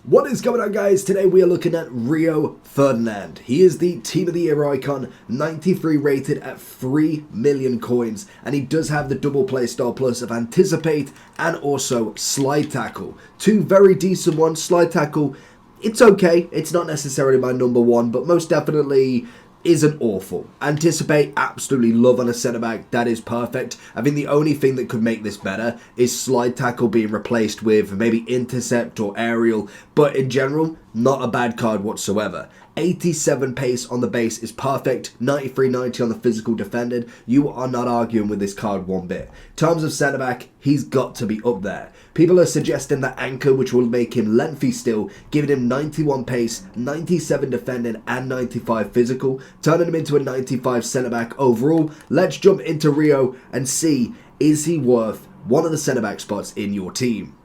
What is going on, guys? Today we are looking at Rio Ferdinand. He is the Team of the Year icon, 93 rated at 3 million coins, and he does have the double play style plus of Anticipate and also Slide Tackle. Two very decent ones. Slide Tackle, it's okay. It's not necessarily my number one, but most definitely isn't awful. Anticipate, absolutely love on a centre back. That is perfect. I think the only thing that could make this better is Slide Tackle being replaced with maybe Intercept or Aerial, but in general, not a bad card whatsoever. 87 pace on the base is perfect. 93-90 on the physical defended. You are not arguing with this card one bit. In terms of centre back, he's got to be up there. People are suggesting that Anchor, which will make him lengthy still, giving him 91 pace, 97 defending and 95 physical, turning him into a 95 centre back overall. Let's jump into Rio and see, is he worth one of the centre back spots in your team?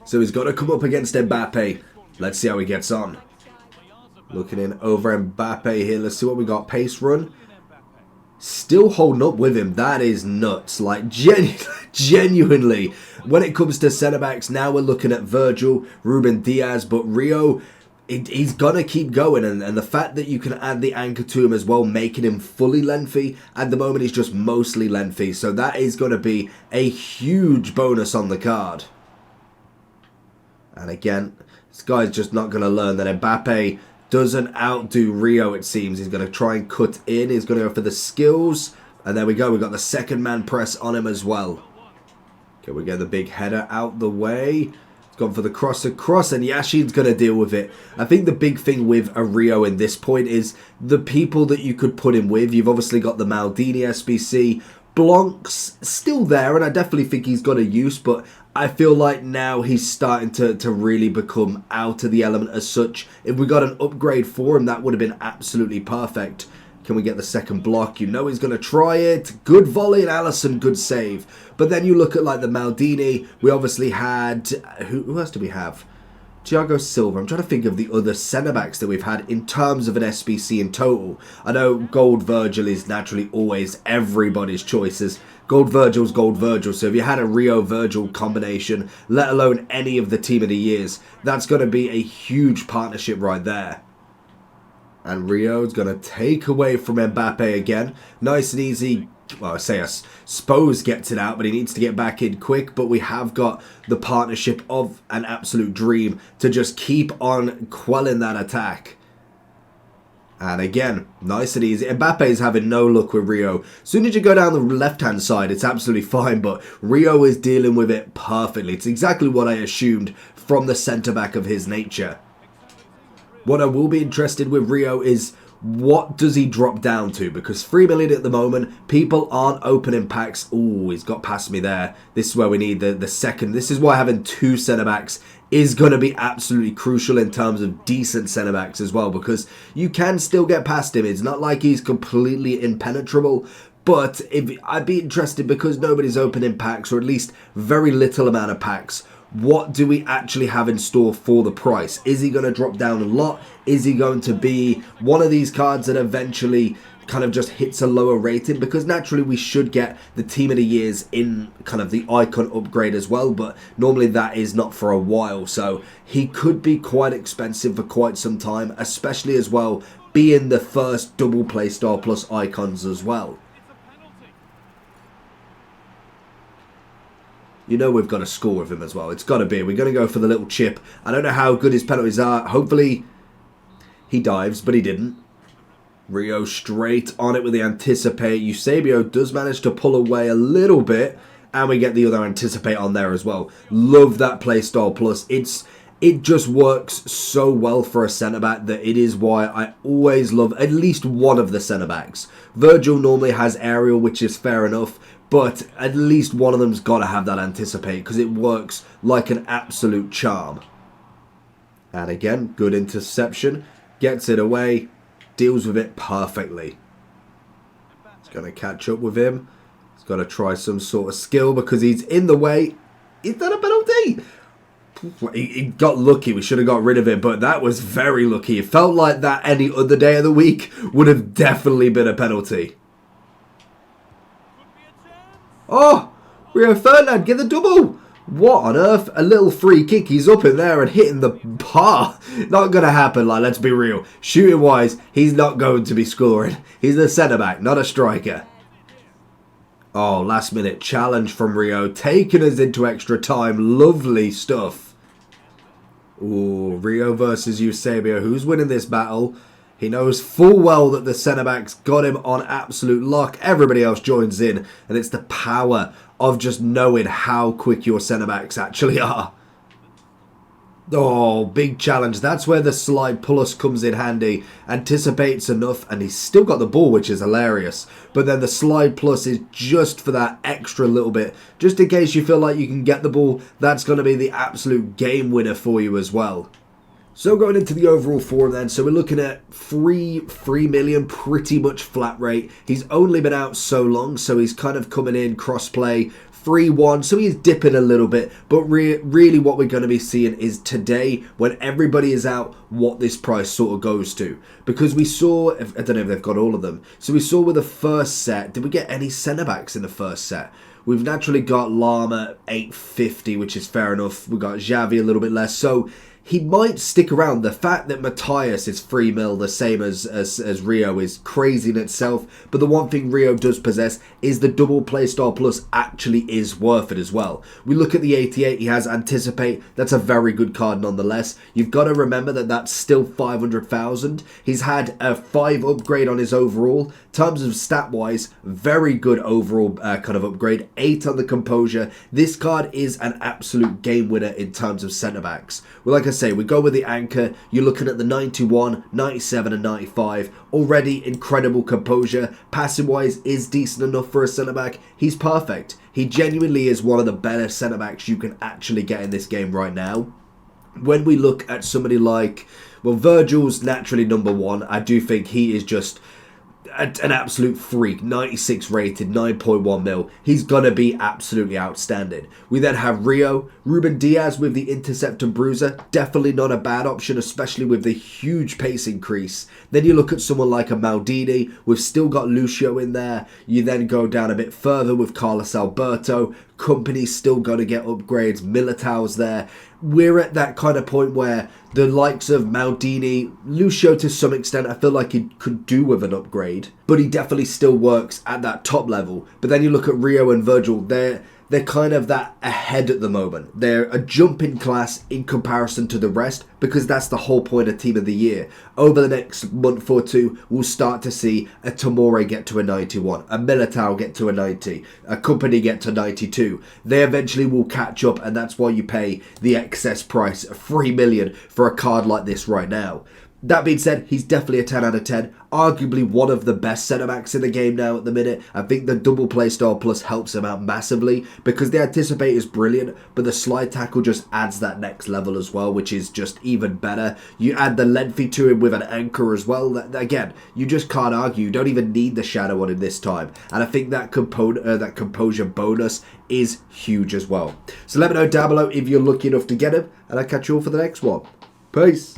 So he's got to come up against Mbappe. Let's see how he gets on. Looking in over Mbappe here. Let's see what we got. Pace run. Still holding up with him. That is nuts. Like, genuinely. When it comes to centre-backs, now we're looking at Virgil, Ruben Diaz. But Rio, he's going to keep going. And the fact that you can add the anchor to him as well, making him fully lengthy. At the moment, he's just mostly lengthy. So that is going to be a huge bonus on the card. And again, this guy's just not going to learn that Mbappe doesn't outdo Rio, it seems. He's going to try and cut in. He's going to go for the skills. And there we go. We've got the second man press on him as well. Okay, we get the big header out the way. He's gone for the cross across, and Yashin's going to deal with it. I think the big thing with a Rio in this point is the people that you could put him with. You've obviously got the Maldini SBC. Blanc's still there, and I definitely think he's got a use, but I feel like now he's starting to really become out of the element as such. If we got an upgrade for him, that would have been absolutely perfect. Can we get the second block? You know he's going to try it. Good volley, and Alisson, good save. But then you look at like the Maldini. We obviously had... Who else do we have? Thiago Silva. I'm trying to think of the other centre-backs that we've had in terms of an SBC in total. I know Gold Virgil is naturally always everybody's choices. Gold Virgil's Gold Virgil. So if you had a Rio Virgil combination, let alone any of the Team of the Years, that's going to be a huge partnership right there. And Rio's going to take away from Mbappe again. Nice and easy. Well, I suppose gets it out, but he needs to get back in quick. But we have got the partnership of an absolute dream to just keep on quelling that attack. And again, nice and easy. Mbappe is having no luck with Rio. As soon as you go down the left-hand side, it's absolutely fine. But Rio is dealing with it perfectly. It's exactly what I assumed from the centre-back of his nature. What I will be interested with Rio is, what does he drop down to? Because 3 million at the moment, people aren't opening packs. Ooh, he's got past me there. This is where we need the second. This is why having two centre-backs is going to be absolutely crucial in terms of decent centre-backs as well. Because you can still get past him. It's not like he's completely impenetrable. But I'd be interested, because nobody's opening packs, or at least very little amount of packs. What do we actually have in store for the price? Is he going to drop down a lot? Is he going to be one of these cards that eventually kind of just hits a lower rating? Because naturally we should get the Team of the Years in kind of the icon upgrade as well, but normally that is not for a while. So he could be quite expensive for quite some time, especially as well being the first double play star plus icons as well. You know we've got to score with him as well. It's got to be. We're going to go for the little chip. I don't know how good his penalties are. Hopefully he dives, but he didn't. Rio straight on it with the Anticipate. Eusebio does manage to pull away a little bit, and we get the other Anticipate on there as well. Love that playstyle plus. It just works so well for a centre-back that it is why I always love at least one of the centre-backs. Virgil normally has Aerial, which is fair enough, but at least one of them's got to have that Anticipate, because it works like an absolute charm. And again, good interception. Gets it away. Deals with it perfectly. He's going to catch up with him. He's got to try some sort of skill because he's in the way. Is that a penalty? He got lucky. We should have got rid of it, but that was very lucky. It felt like that any other day of the week would have definitely been a penalty. Oh, Rio Ferdinand, get the double. What on earth? A little free kick. He's up in there and hitting the bar. Not going to happen. Like, let's be real. Shooting wise, he's not going to be scoring. He's the centre back, not a striker. Oh, last minute challenge from Rio. Taking us into extra time. Lovely stuff. Ooh, Rio versus Eusebio. Who's winning this battle? He knows full well that the centre-back's got him on absolute lock. Everybody else joins in. And it's the power of just knowing how quick your centre-backs actually are. Oh, big challenge. That's where the slide plus comes in handy. Anticipates enough, and he's still got the ball, which is hilarious. But then the slide plus is just for that extra little bit. Just in case you feel like you can get the ball, that's going to be the absolute game winner for you as well. So going into the overall form then, so we're looking at 3 million, pretty much flat rate. He's only been out so long, so he's kind of coming in cross-play, 3-1, so he's dipping a little bit. But really what we're going to be seeing is today, when everybody is out, what this price sort of goes to. Because we saw, I don't know if they've got all of them, so we saw with the first set, did we get any centre-backs in the first set? We've naturally got Lama 850, which is fair enough. We've got Xavi a little bit less, so he might stick around. The fact that Matthias is 3 mil, the same as Rio, is crazy in itself. But the one thing Rio does possess is the double playstyle plus actually is worth it as well. We look at the 88, he has Anticipate. That's a very good card nonetheless. You've got to remember that that's still 500,000. He's had a 5 upgrade on his overall. In terms of stat-wise, very good overall kind of upgrade. 8 on the Composure. This card is an absolute game winner in terms of centre-backs. Well, like I say, we go with the anchor. You're looking at the 91, 97 and 95. Already incredible composure. Passing wise is decent enough for a centre-back. He's perfect. He genuinely is one of the better centre-backs you can actually get in this game right now. When we look at somebody like, well, Virgil's naturally number 1. I do think he is just an absolute freak. 96 rated, 9.1 mil. He's gonna be absolutely outstanding. We then have Rio, Ruben Diaz with the Intercept and Bruiser. Definitely not a bad option, especially with the huge pace increase. Then you look at someone like a Maldini. We've still got Lucio in there. You then go down a bit further with Carlos Alberto. Company's still got to get upgrades. Militao's there. We're at that kind of point where the likes of Maldini, Lucio to some extent, I feel like he could do with an upgrade, but he definitely still works at that top level. But then you look at Rio and Virgil, they're kind of that ahead at the moment. They're a jump in class in comparison to the rest, because that's the whole point of Team of the Year. Over the next month or two, we'll start to see a Tomori get to a 91, a Militao get to a 90, a Company get to 92. They eventually will catch up, and that's why you pay the excess price of 3 million for a card like this right now. That being said, he's definitely a 10 out of 10. Arguably one of the best centre-backs in the game now at the minute. I think the double play style plus helps him out massively because the Anticipate is brilliant, but the slide tackle just adds that next level as well, which is just even better. You add the lengthy to him with an anchor as well. Again, you just can't argue. You don't even need the shadow on him this time. And I think that composure bonus is huge as well. So let me know down below if you're lucky enough to get him, and I'll catch you all for the next one. Peace.